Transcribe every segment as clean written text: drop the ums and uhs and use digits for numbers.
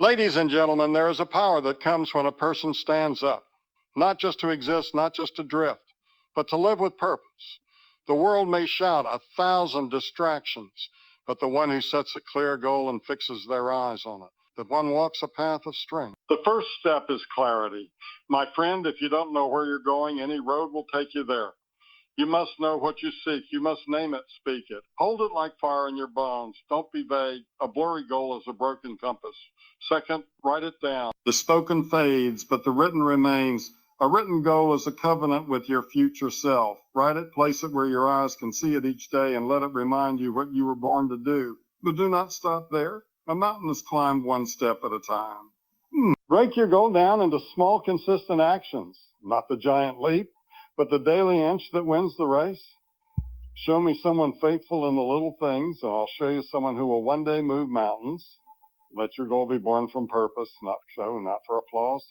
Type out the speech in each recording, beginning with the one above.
Ladies and gentlemen, there is a power that comes when a person stands up, not just to exist, not just to drift, but to live with purpose. The world may shout 1,000 distractions, but the one who sets a clear goal and fixes their eyes on it, the one walks a path of strength. The first step is clarity. My friend, if you don't know where you're going, any road will take you there. You must know what you seek. You must name it, speak it. Hold it like fire in your bones. Don't be vague. A blurry goal is a broken compass. Second, write it down. The spoken fades, but the written remains. A written goal is a covenant with your future self. Write it, place it where your eyes can see it each day, and let it remind you what you were born to do. But do not stop there. A mountain is climbed one step at a time. Break your goal down into small, consistent actions, not the giant leap, but the daily inch that wins the race. Show me someone faithful in the little things, and I'll show you someone who will one day move mountains. Let your goal be born from purpose, not show, not for applause,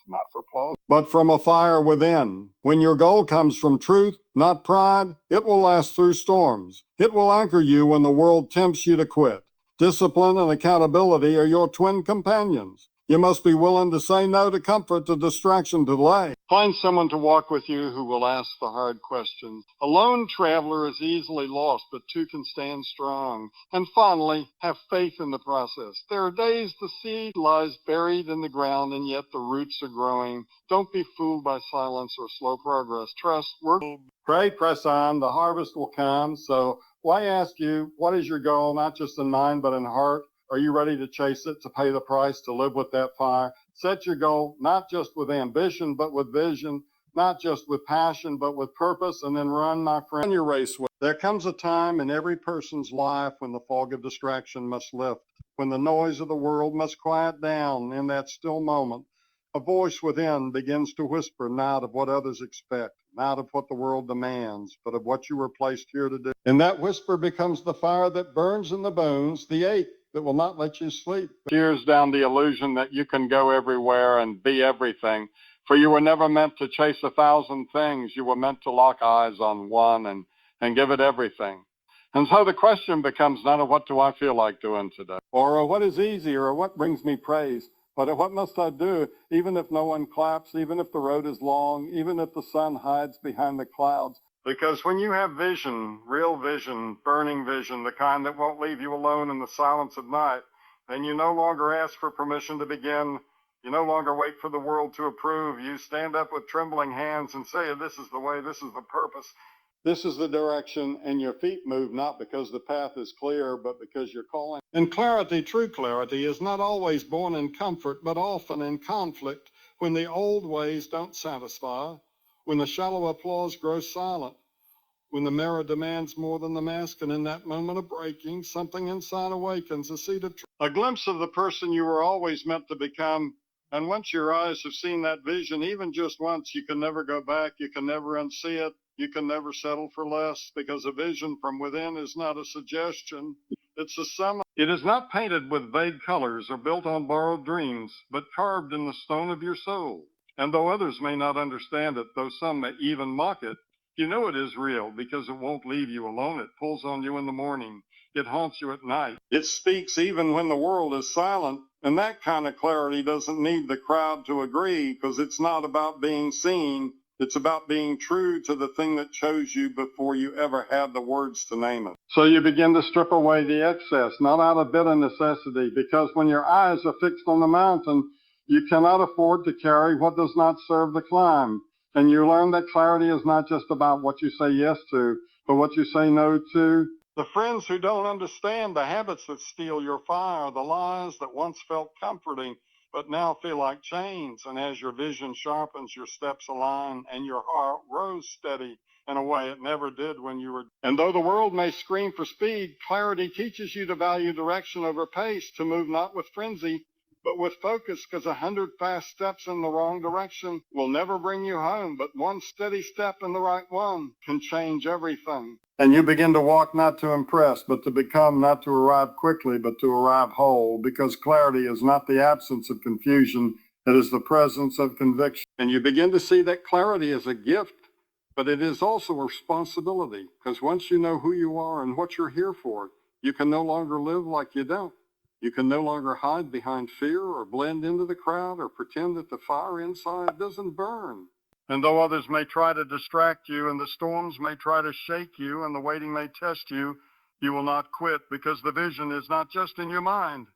but from a fire within. When your goal comes from truth, not pride, it will last through storms. It will anchor you when the world tempts you to quit. Discipline and accountability are your twin companions. You must be willing to say no to comfort, to distraction, to delay. Find someone to walk with you who will ask the hard questions. A lone traveler is easily lost, but two can stand strong. And finally, have faith in the process. There are days the seed lies buried in the ground, and yet the roots are growing. Don't be fooled by silence or slow progress. Trust, work, pray, press on. The harvest will come. So why ask you, what is your goal, not just in mind, but in heart? Are you ready to chase it, to pay the price, to live with that fire? Set your goal, not just with ambition, but with vision, not just with passion, but with purpose, and then run, my friend, your race. There comes a time in every person's life when the fog of distraction must lift, when the noise of the world must quiet down. In that still moment, a voice within begins to whisper, not of what others expect, not of what the world demands, but of what you were placed here to do. And that whisper becomes the fire that burns in the bones, the ache that will not let you sleep. Tears down the illusion that you can go everywhere and be everything. For you were never meant to chase 1,000 things. You were meant to lock eyes on one and give it everything. And so the question becomes not of what do I feel like doing today, or what is easy, or what brings me praise, but what must I do, even if no one claps, even if the road is long, even if the sun hides behind the clouds. Because when you have vision, real vision, burning vision, the kind that won't leave you alone in the silence of night, then you no longer ask for permission to begin. You no longer wait for the world to approve. You stand up with trembling hands and say, this is the way, this is the purpose, this is the direction, and your feet move not because the path is clear, but because you're calling. And clarity, true clarity, is not always born in comfort, but often in conflict, when the old ways don't satisfy, when the shallow applause grows silent, when the mirror demands more than the mask, and in that moment of breaking, something inside awakens, a seed of truth, a glimpse of the person you were always meant to become. And once your eyes have seen that vision, even just once, you can never go back, you can never unsee it, you can never settle for less, because a vision from within is not a suggestion, it's a summit. It is not painted with vague colors or built on borrowed dreams, but carved in the stone of your soul. And though others may not understand it, though some may even mock it, you know it is real because it won't leave you alone. It pulls on you in the morning. It haunts you at night. It speaks even when the world is silent. And that kind of clarity doesn't need the crowd to agree, because it's not about being seen. It's about being true to the thing that chose you before you ever had the words to name it. So you begin to strip away the excess, not out of bitter necessity, because when your eyes are fixed on the mountain, you cannot afford to carry what does not serve the climb. And you learn that clarity is not just about what you say yes to, but what you say no to. The friends who don't understand, the habits that steal your fire, the lies that once felt comforting, but now feel like chains. And as your vision sharpens, your steps align, and your heart grows steady in a way it never did when you were. And though the world may scream for speed, clarity teaches you to value direction over pace, to move not with frenzy, but with focus, because 100 fast steps in the wrong direction will never bring you home, but one steady step in the right one can change everything. And you begin to walk not to impress, but to become, not to arrive quickly, but to arrive whole, because clarity is not the absence of confusion, it is the presence of conviction. And you begin to see that clarity is a gift, but it is also a responsibility, because once you know who you are and what you're here for, you can no longer live like you don't. You can no longer hide behind fear or blend into the crowd or pretend that the fire inside doesn't burn. And though others may try to distract you and the storms may try to shake you and the waiting may test you, you will not quit because the vision is not just in your mind.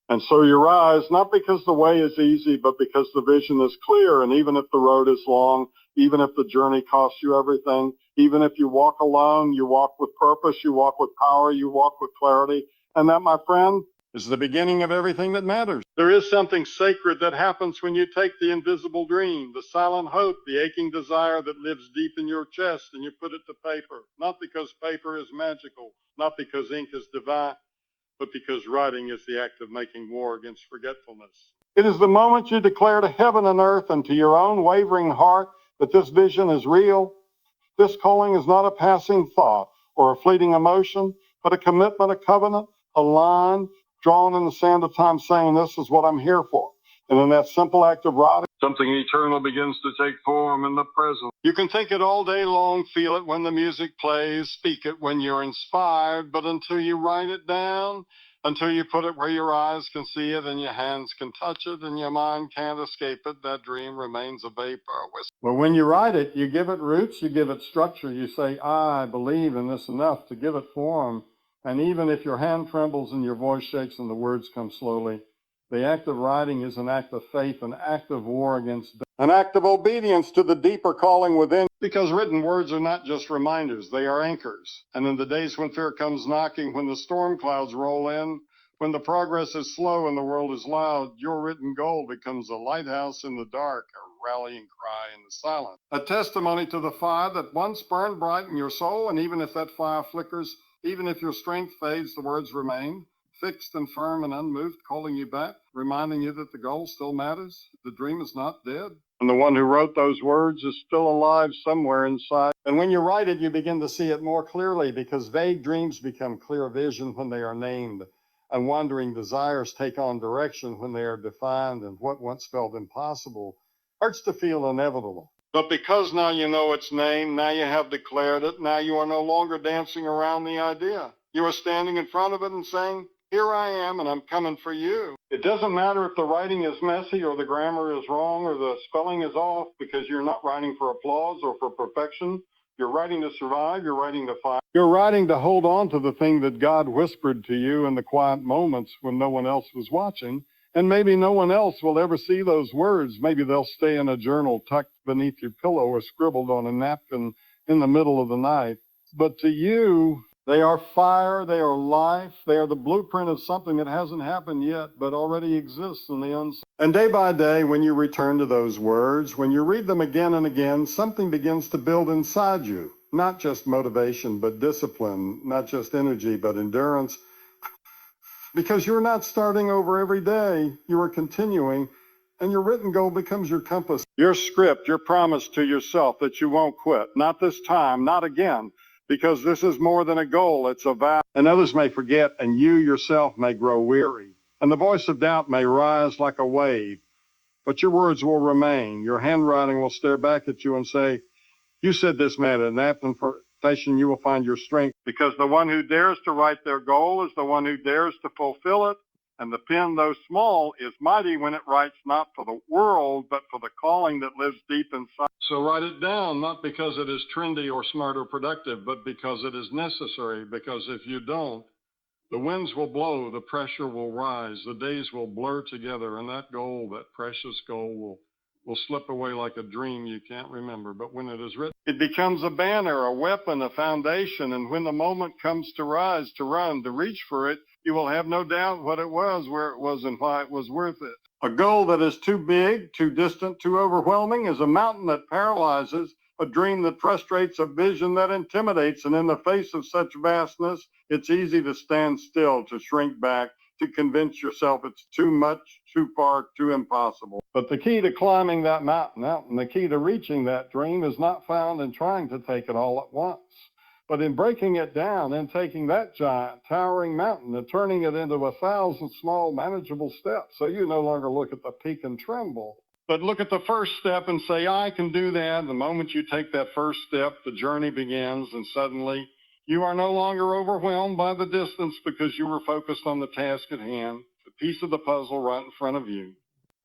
And so you rise, not because the way is easy, but because the vision is clear. And even if the road is long, even if the journey costs you everything, even if you walk alone, you walk with purpose, you walk with power, you walk with clarity. And that, my friend, is the beginning of everything that matters. There is something sacred that happens when you take the invisible dream, the silent hope, the aching desire that lives deep in your chest, and you put it to paper. Not because paper is magical, not because ink is divine, but because writing is the act of making war against forgetfulness. It is the moment you declare to heaven and earth and to your own wavering heart that this vision is real. This calling is not a passing thought or a fleeting emotion, but a commitment, a covenant, a line drawn in the sand of time saying, this is what I'm here for. And in that simple act of writing, something eternal begins to take form in the present. You can think it all day long, feel it when the music plays, speak it when you're inspired, but until you write it down, until you put it where your eyes can see it and your hands can touch it and your mind can't escape it, that dream remains a vapor. But when you write it, you give it roots, you give it structure. You say, I believe in this enough to give it form. And even if your hand trembles and your voice shakes and the words come slowly, the act of writing is an act of faith, an act of war against death, an act of obedience to the deeper calling within. Because written words are not just reminders, they are anchors. And in the days when fear comes knocking, when the storm clouds roll in, when the progress is slow and the world is loud, your written goal becomes a lighthouse in the dark, a rallying cry in the silence, a testimony to the fire that once burned bright in your soul. And even if that fire flickers, even if your strength fades, the words remain, fixed and firm and unmoved, calling you back, reminding you that the goal still matters, the dream is not dead. And the one who wrote those words is still alive somewhere inside. And when you write it, you begin to see it more clearly because vague dreams become clear vision when they are named. And wandering desires take on direction when they are defined, and what once felt impossible starts to feel inevitable. But because now you know its name, now you have declared it, now you are no longer dancing around the idea. You are standing in front of it and saying, here I am, and I'm coming for you. It doesn't matter if the writing is messy or the grammar is wrong or the spelling is off, because you're not writing for applause or for perfection. You're writing to survive. You're writing to fight. You're writing to hold on to the thing that God whispered to you in the quiet moments when no one else was watching. And maybe no one else will ever see those words. Maybe they'll stay in a journal tucked beneath your pillow or scribbled on a napkin in the middle of the night. But to you, they are fire, they are life, they are the blueprint of something that hasn't happened yet, but already exists in the unseen. And day by day, when you return to those words, when you read them again and again, something begins to build inside you. Not just motivation, but discipline, not just energy, but endurance. Because you're not starting over every day, you are continuing, and your written goal becomes your compass. Your script, your promise to yourself that you won't quit. Not this time, not again. Because this is more than a goal, it's a vow. And others may forget, and you yourself may grow weary. And the voice of doubt may rise like a wave. But your words will remain. Your handwriting will stare back at you and say, you said this mattered. And after confession, you will find your strength. Because the one who dares to write their goal is the one who dares to fulfill it. And the pen, though small, is mighty when it writes not for the world, but for the calling that lives deep inside. So write it down, not because it is trendy or smart or productive, but because it is necessary. Because if you don't, the winds will blow, the pressure will rise, the days will blur together, and that goal, that precious goal, will slip away like a dream you can't remember. But when it is written, it becomes a banner, a weapon, a foundation. And when the moment comes to rise, to run, to reach for it, you will have no doubt what it was, where it was, and why it was worth it. A goal that is too big, too distant, too overwhelming is a mountain that paralyzes, a dream that frustrates, a vision that intimidates. And in the face of such vastness, it's easy to stand still, to shrink back, to convince yourself it's too much, too far, too impossible. But the key to climbing that mountain out, and the key to reaching that dream is not found in trying to take it all at once, but in breaking it down and taking that giant, towering mountain and turning it into 1,000 small, manageable steps. So you no longer look at the peak and tremble, but look at the first step and say, I can do that. The moment you take that first step, the journey begins, and suddenly You are no longer overwhelmed by the distance because you were focused on the task at hand, the piece of the puzzle right in front of you.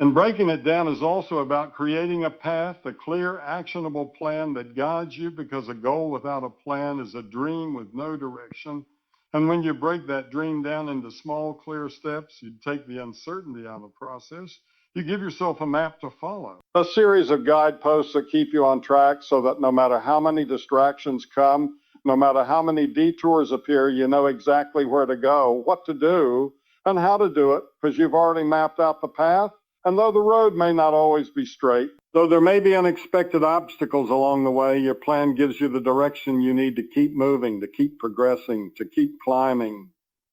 And breaking it down is also about creating a path, a clear, actionable plan that guides you, because a goal without a plan is a dream with no direction. And when you break that dream down into small, clear steps, you take the uncertainty out of the process. You give yourself a map to follow. A series of guideposts that keep you on track so that no matter how many distractions come, no matter how many detours appear, you know exactly where to go, what to do, and how to do it, because you've already mapped out the path. And though the road may not always be straight, though there may be unexpected obstacles along the way, your plan gives you the direction you need to keep moving, to keep progressing, to keep climbing.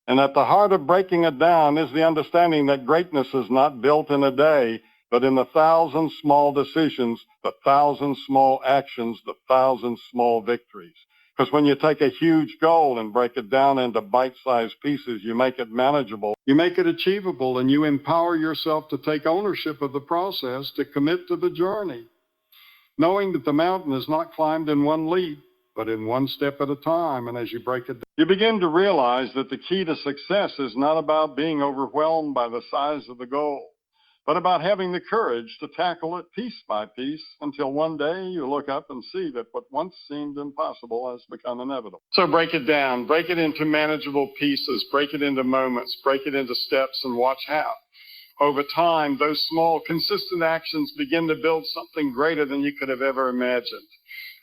And at the heart of breaking it down is the understanding that greatness is not built in a day, but in the 1,000 small decisions, the 1,000 small actions, the 1,000 small victories. Because when you take a huge goal and break it down into bite-sized pieces, you make it manageable, you make it achievable, and you empower yourself to take ownership of the process, to commit to the journey, knowing that the mountain is not climbed in one leap, but in one step at a time. And as you break it down, you begin to realize that the key to success is not about being overwhelmed by the size of the goal, but about having the courage to tackle it piece by piece until one day you look up and see that what once seemed impossible has become inevitable. So break it down, break it into manageable pieces, break it into moments, break it into steps, and watch how. Over time, those small, consistent actions begin to build something greater than you could have ever imagined.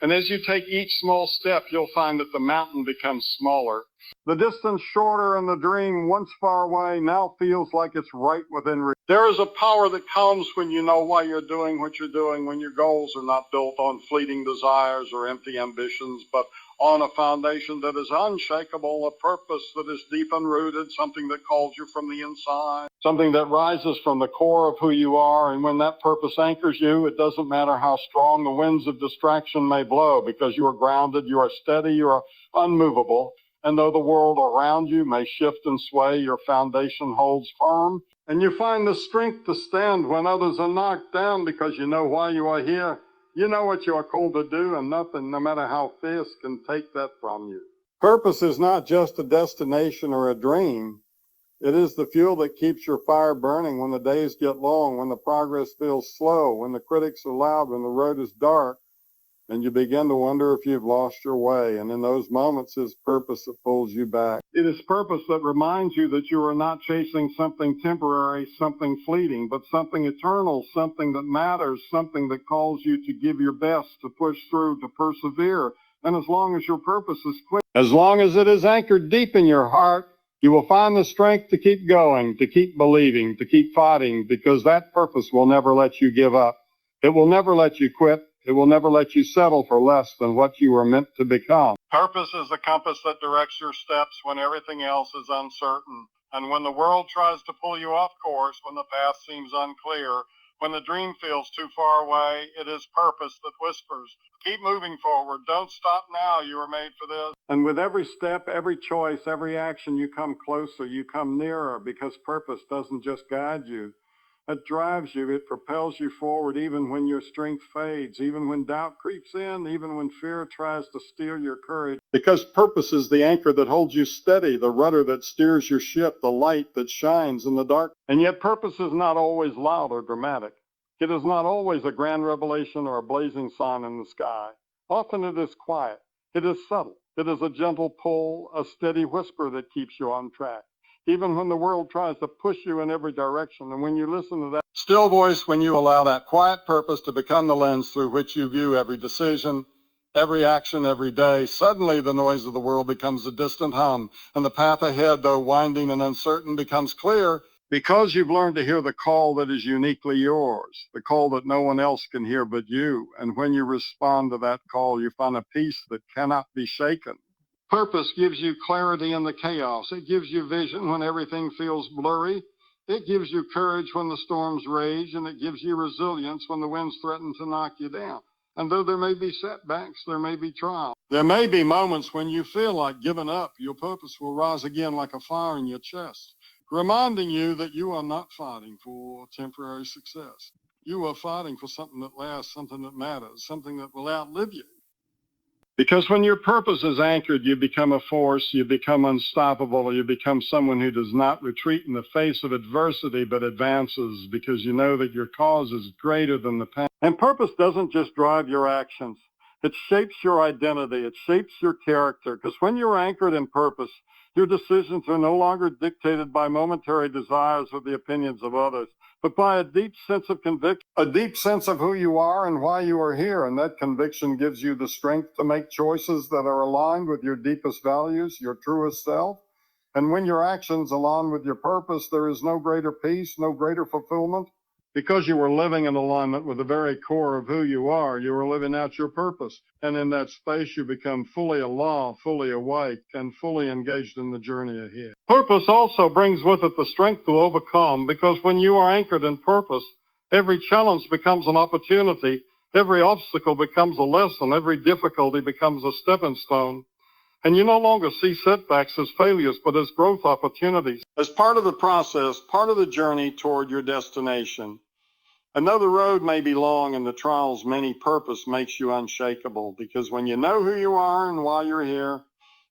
And as you take each small step, you'll find that the mountain becomes smaller. The distance shorter, and the dream once far away now feels like it's right within reach. There is a power that comes when you know why you're doing what you're doing, when your goals are not built on fleeting desires or empty ambitions, but on a foundation that is unshakable, a purpose that is deep and rooted, something that calls you from the inside, something that rises from the core of who you are. And when that purpose anchors you, it doesn't matter how strong the winds of distraction may blow, because you are grounded, you are steady, you are unmovable. And though the world around you may shift and sway, your foundation holds firm. And you find the strength to stand when others are knocked down, because you know why you are here. You know what you are called to do, and nothing, no matter how fierce, can take that from you. Purpose is not just a destination or a dream. It is the fuel that keeps your fire burning when the days get long, when the progress feels slow, when the critics are loud, when the road is dark, and you begin to wonder if you've lost your way. And in those moments, it's purpose that pulls you back. It is purpose that reminds you that you are not chasing something temporary, something fleeting, but something eternal, something that matters, something that calls you to give your best, to push through, to persevere. And as long as your purpose is clear, as long as it is anchored deep in your heart, you will find the strength to keep going, to keep believing, to keep fighting, because that purpose will never let you give up. It will never let you quit. It will never let you settle for less than what you were meant to become. Purpose is the compass that directs your steps when everything else is uncertain. And when the world tries to pull you off course, when the path seems unclear, when the dream feels too far away, it is purpose that whispers, keep moving forward. Don't stop now. You were made for this. And with every step, every choice, every action, you come closer, you come nearer, because purpose doesn't just guide you. It drives you, it propels you forward, even when your strength fades, even when doubt creeps in, even when fear tries to steal your courage. Because purpose is the anchor that holds you steady, the rudder that steers your ship, the light that shines in the dark. And yet purpose is not always loud or dramatic. It is not always a grand revelation or a blazing sign in the sky. Often it is quiet. It is subtle. It is a gentle pull, a steady whisper that keeps you on track, even when the world tries to push you in every direction. And when you listen to that still voice, when you allow that quiet purpose to become the lens through which you view every decision, every action, every day, suddenly the noise of the world becomes a distant hum, and the path ahead, though winding and uncertain, becomes clear, because you've learned to hear the call that is uniquely yours, the call that no one else can hear but you. And when you respond to that call, you find a peace that cannot be shaken. Purpose gives you clarity in the chaos. It gives you vision when everything feels blurry. It gives you courage when the storms rage, and it gives you resilience when the winds threaten to knock you down. And though there may be setbacks, there may be trials. There may be moments when you feel like giving up. Your purpose will rise again like a fire in your chest, reminding you that you are not fighting for temporary success. You are fighting for something that lasts, something that matters, something that will outlive you. Because when your purpose is anchored, you become a force, you become unstoppable, you become someone who does not retreat in the face of adversity, but advances because you know that your cause is greater than the past. And purpose doesn't just drive your actions. It shapes your identity. It shapes your character. Because when you're anchored in purpose, your decisions are no longer dictated by momentary desires or the opinions of others, but by a deep sense of conviction, a deep sense of who you are and why you are here. And that conviction gives you the strength to make choices that are aligned with your deepest values, your truest self. And when your actions align with your purpose, there is no greater peace, no greater fulfillment. Because you are living in alignment with the very core of who you are living out your purpose. And in that space, you become fully alive, fully awake, and fully engaged in the journey ahead. Purpose also brings with it the strength to overcome, because when you are anchored in purpose, every challenge becomes an opportunity, every obstacle becomes a lesson, every difficulty becomes a stepping stone. And you no longer see setbacks as failures, but as growth opportunities, as part of the process, part of the journey toward your destination. Another road may be long, and the trials many. Purpose makes you unshakable, because when you know who you are and why you're here,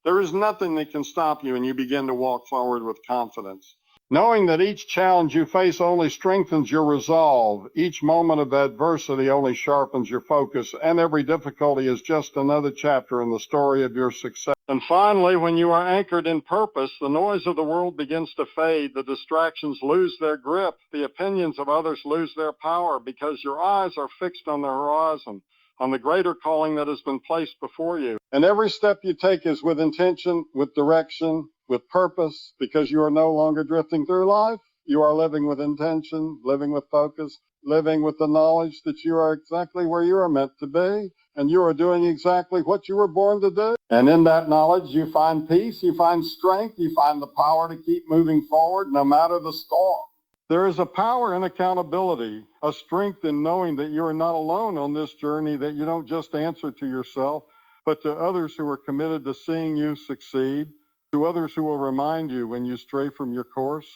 there is nothing that can stop you, and you begin to walk forward with confidence. Knowing that each challenge you face only strengthens your resolve, each moment of adversity only sharpens your focus, and every difficulty is just another chapter in the story of your success. And finally, when you are anchored in purpose, the noise of the world begins to fade, the distractions lose their grip, the opinions of others lose their power, because your eyes are fixed on the horizon, on the greater calling that has been placed before you. And every step you take is with intention, with direction, with purpose, because you are no longer drifting through life. You are living with intention, living with focus, living with the knowledge that you are exactly where you are meant to be, and you are doing exactly what you were born to do. And in that knowledge, you find peace, you find strength, you find the power to keep moving forward no matter the storm. There is a power in accountability, a strength in knowing that you are not alone on this journey, that you don't just answer to yourself, but to others who are committed to seeing you succeed, to others who will remind you when you stray from your course,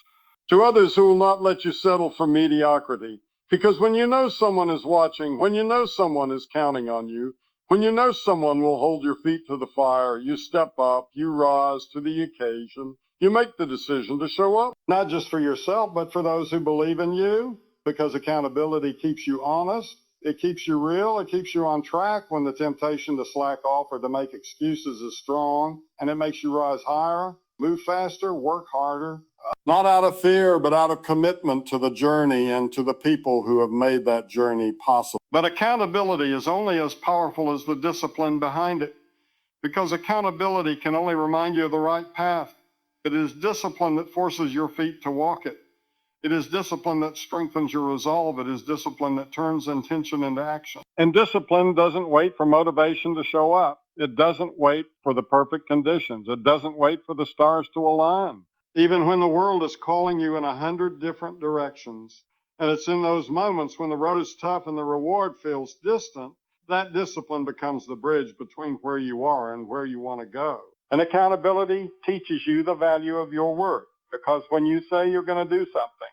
to others who will not let you settle for mediocrity. Because when you know someone is watching, when you know someone is counting on you, when you know someone will hold your feet to the fire, you step up, you rise to the occasion, you make the decision to show up, not just for yourself, but for those who believe in you, because accountability keeps you honest. It keeps you real. It keeps you on track when the temptation to slack off or to make excuses is strong. And it makes you rise higher, move faster, work harder. Not out of fear, but out of commitment to the journey and to the people who have made that journey possible. But accountability is only as powerful as the discipline behind it, because accountability can only remind you of the right path. It is discipline that forces your feet to walk it. It is discipline that strengthens your resolve. It is discipline that turns intention into action. And discipline doesn't wait for motivation to show up. It doesn't wait for the perfect conditions. It doesn't wait for the stars to align. Even when the world is calling you in 100 different directions, and it's in those moments when the road is tough and the reward feels distant, that discipline becomes the bridge between where you are and where you want to go. And accountability teaches you the value of your word, because when you say you're going to do something,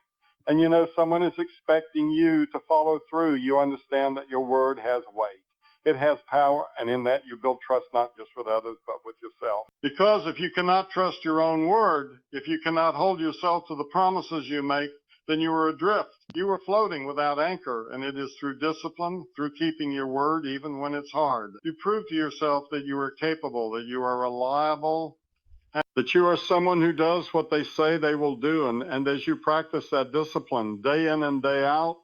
and you know someone is expecting you to follow through, you understand that your word has weight. It has power, and in that you build trust not just with others, but with yourself. Because if you cannot trust your own word, if you cannot hold yourself to the promises you make, then you are adrift. You are floating without anchor, and it is through discipline, through keeping your word even when it's hard. You prove to yourself that you are capable, that you are reliable, that you are someone who does what they say they will do. And as you practice that discipline day in and day out,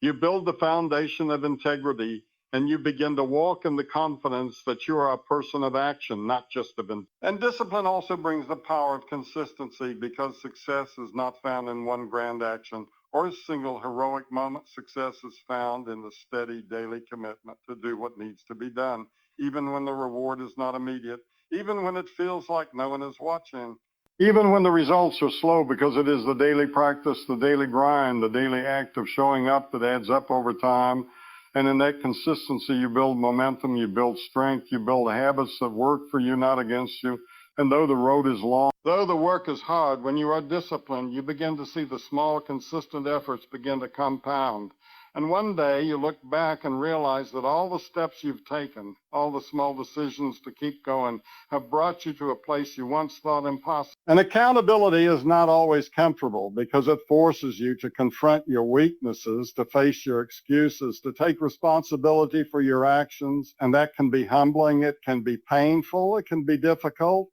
you build the foundation of integrity, and you begin to walk in the confidence that you are a person of action, not just of intent. And discipline also brings the power of consistency, because success is not found in one grand action or a single heroic moment. Success is found in the steady daily commitment to do what needs to be done, even when the reward is not immediate, even when it feels like no one is watching, even when the results are slow, because it is the daily practice, the daily grind, the daily act of showing up that adds up over time. And in that consistency, you build momentum, you build strength, you build habits that work for you, not against you. And though the road is long, though the work is hard, when you are disciplined, you begin to see the small, consistent efforts begin to compound. And one day you look back and realize that all the steps you've taken, all the small decisions to keep going, have brought you to a place you once thought impossible. And accountability is not always comfortable because it forces you to confront your weaknesses, to face your excuses, to take responsibility for your actions. And that can be humbling, it can be painful, it can be difficult.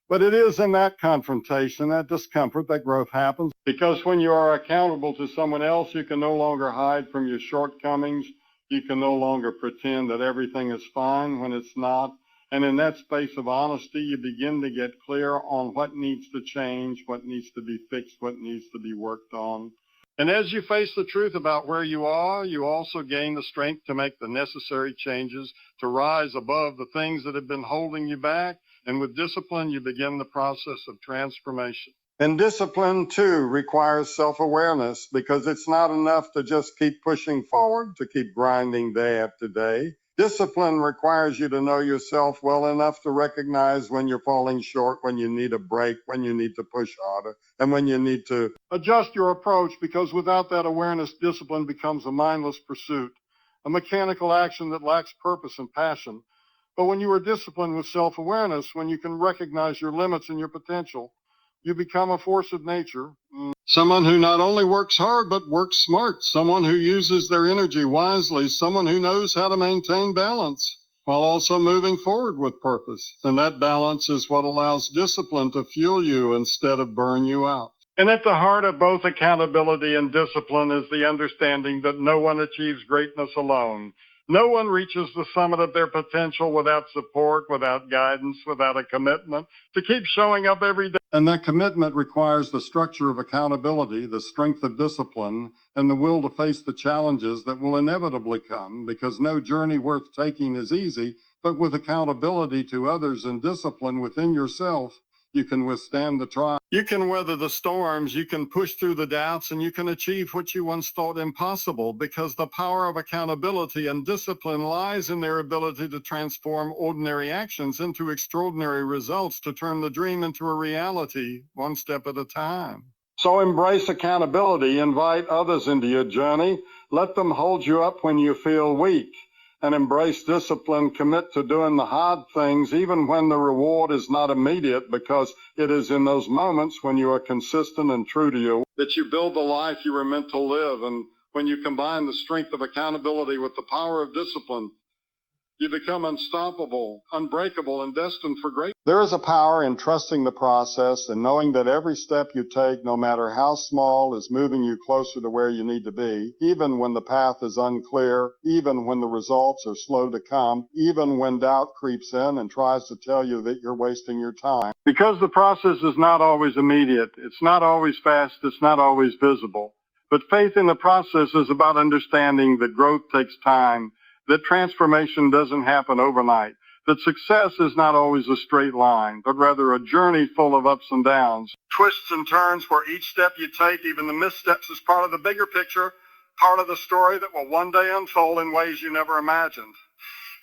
But it is in that confrontation, that discomfort, that growth happens. Because when you are accountable to someone else, you can no longer hide from your shortcomings. You can no longer pretend that everything is fine when it's not. And in that space of honesty, you begin to get clear on what needs to change, what needs to be fixed, what needs to be worked on. And as you face the truth about where you are, you also gain the strength to make the necessary changes, to rise above the things that have been holding you back. And with discipline, you begin the process of transformation. And discipline, too, requires self-awareness because it's not enough to just keep pushing forward, to keep grinding day after day. Discipline requires you to know yourself well enough to recognize when you're falling short, when you need a break, when you need to push harder, and when you need to adjust your approach, because without that awareness, discipline becomes a mindless pursuit, a mechanical action that lacks purpose and passion. But when you are disciplined with self-awareness, when you can recognize your limits and your potential, you become a force of nature. Someone who not only works hard, but works smart. Someone who uses their energy wisely. Someone who knows how to maintain balance while also moving forward with purpose. And that balance is what allows discipline to fuel you instead of burn you out. And at the heart of both accountability and discipline is the understanding that no one achieves greatness alone. No one reaches the summit of their potential without support, without guidance, without a commitment to keep showing up every day. And that commitment requires the structure of accountability, the strength of discipline, and the will to face the challenges that will inevitably come, because no journey worth taking is easy, but with accountability to others and discipline within yourself, you can withstand the trial. You can weather the storms, you can push through the doubts, and you can achieve what you once thought impossible, because the power of accountability and discipline lies in their ability to transform ordinary actions into extraordinary results, to turn the dream into a reality, one step at a time. So embrace accountability, invite others into your journey, let them hold you up when you feel weak. And embrace discipline, commit to doing the hard things, even when the reward is not immediate, because it is in those moments when you are consistent and true to you that you build the life you were meant to live. And when you combine the strength of accountability with the power of discipline, you become unstoppable, unbreakable, and destined for greatness. There is a power in trusting the process and knowing that every step you take, no matter how small, is moving you closer to where you need to be, even when the path is unclear, even when the results are slow to come, even when doubt creeps in and tries to tell you that you're wasting your time. Because the process is not always immediate, it's not always fast, it's not always visible. But faith in the process is about understanding that growth takes time, that transformation doesn't happen overnight, that success is not always a straight line, but rather a journey full of ups and downs, twists and turns where each step you take, even the missteps, is part of the bigger picture, part of the story that will one day unfold in ways you never imagined.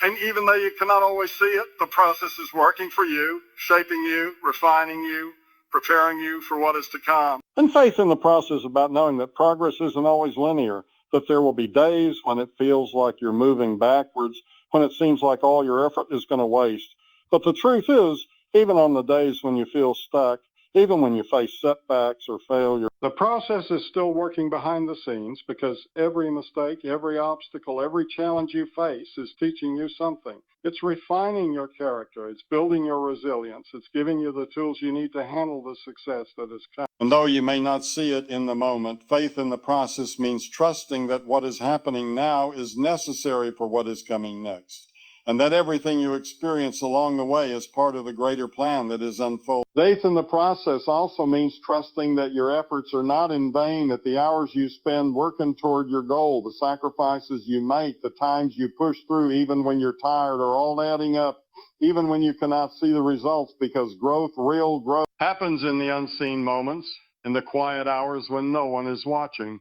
And even though you cannot always see it, the process is working for you, shaping you, refining you, preparing you for what is to come. And faith in the process is about knowing that progress isn't always linear, that there will be days when it feels like you're moving backwards, when it seems like all your effort is going to waste. But the truth is, even on the days when you feel stuck, even when you face setbacks or failure, the process is still working behind the scenes, because every mistake, every obstacle, every challenge you face is teaching you something. It's refining your character. It's building your resilience. It's giving you the tools you need to handle the success that is coming. And though you may not see it in the moment, faith in the process means trusting that what is happening now is necessary for what is coming next, and that everything you experience along the way is part of the greater plan that is unfolding. Faith in the process also means trusting that your efforts are not in vain, that the hours you spend working toward your goal, the sacrifices you make, the times you push through even when you're tired, are all adding up, even when you cannot see the results, because growth, real growth, happens in the unseen moments, in the quiet hours when no one is watching,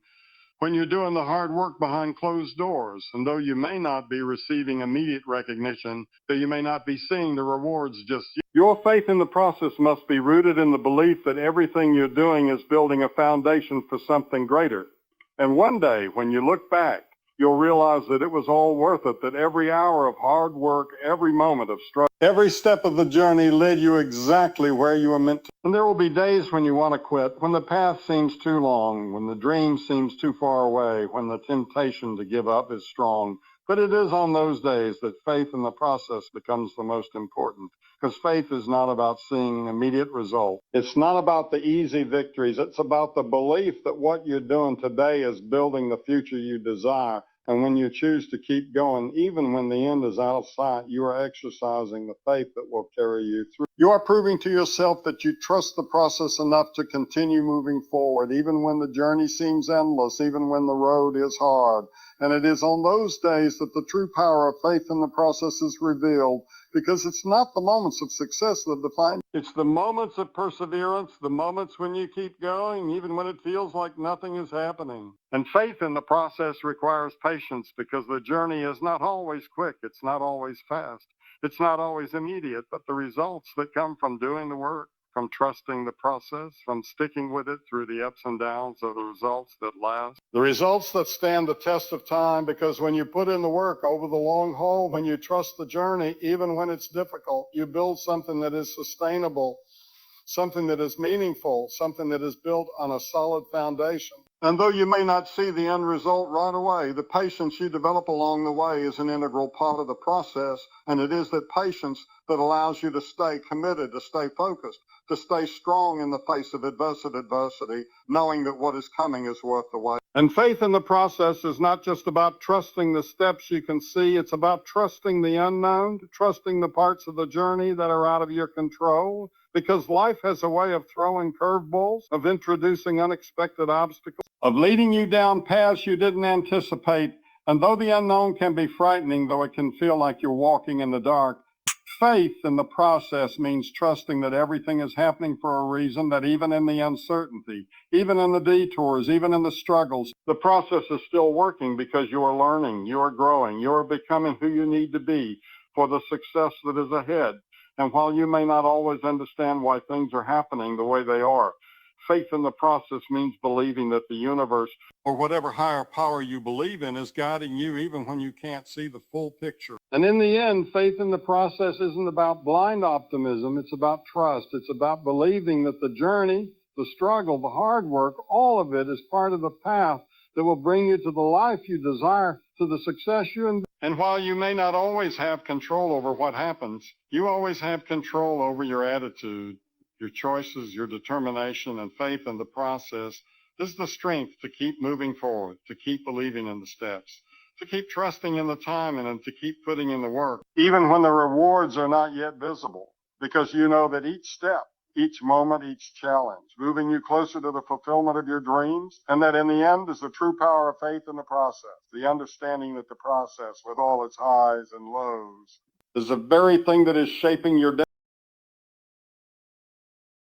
when you're doing the hard work behind closed doors. And though you may not be receiving immediate recognition, though you may not be seeing the rewards just yet, your faith in the process must be rooted in the belief that everything you're doing is building a foundation for something greater. And one day, when you look back, you'll realize that it was all worth it, that every hour of hard work, every moment of struggle, every step of the journey led you exactly where you were meant to. And there will be days when you want to quit, when the path seems too long, when the dream seems too far away, when the temptation to give up is strong. But it is on those days that faith in the process becomes the most important, because faith is not about seeing immediate results. It's not about the easy victories. It's about the belief that what you're doing today is building the future you desire. And when you choose to keep going, even when the end is out of sight, you are exercising the faith that will carry you through. You are proving to yourself that you trust the process enough to continue moving forward, even when the journey seems endless, even when the road is hard. And it is on those days that the true power of faith in the process is revealed, because it's not the moments of success that define you. It's the moments of perseverance, the moments when you keep going, even when it feels like nothing is happening. And faith in the process requires patience, because the journey is not always quick. It's not always fast. It's not always immediate, but the results that come from doing the work, from trusting the process, from sticking with it through the ups and downs, are the results that last. The results that stand the test of time, because when you put in the work over the long haul, when you trust the journey, even when it's difficult, you build something that is sustainable, something that is meaningful, something that is built on a solid foundation. And though you may not see the end result right away, the patience you develop along the way is an integral part of the process, and it is that patience that allows you to stay committed, to stay focused, to stay strong in the face of adversity, knowing that what is coming is worth the wait. And faith in the process is not just about trusting the steps you can see, it's about trusting the unknown, trusting the parts of the journey that are out of your control, because life has a way of throwing curveballs, of introducing unexpected obstacles, of leading you down paths you didn't anticipate. And though the unknown can be frightening, though it can feel like you're walking in the dark, faith in the process means trusting that everything is happening for a reason, that even in the uncertainty, even in the detours, even in the struggles, the process is still working, because you are learning, you are growing, you are becoming who you need to be for the success that is ahead. And while you may not always understand why things are happening the way they are, faith in the process means believing that the universe, or whatever higher power you believe in, is guiding you even when you can't see the full picture. And in the end, faith in the process isn't about blind optimism. It's about trust. It's about believing that the journey, the struggle, the hard work, all of it is part of the path that will bring you to the life you desire, to the success you envision. And while you may not always have control over what happens, you always have control over your attitude, your choices, your determination, and faith in the process is the strength to keep moving forward, to keep believing in the steps, to keep trusting in the timing, and to keep putting in the work, even when the rewards are not yet visible, because you know that each step, each moment, each challenge, moving you closer to the fulfillment of your dreams, and that in the end is the true power of faith in the process, the understanding that the process, with all its highs and lows, is the very thing that is shaping your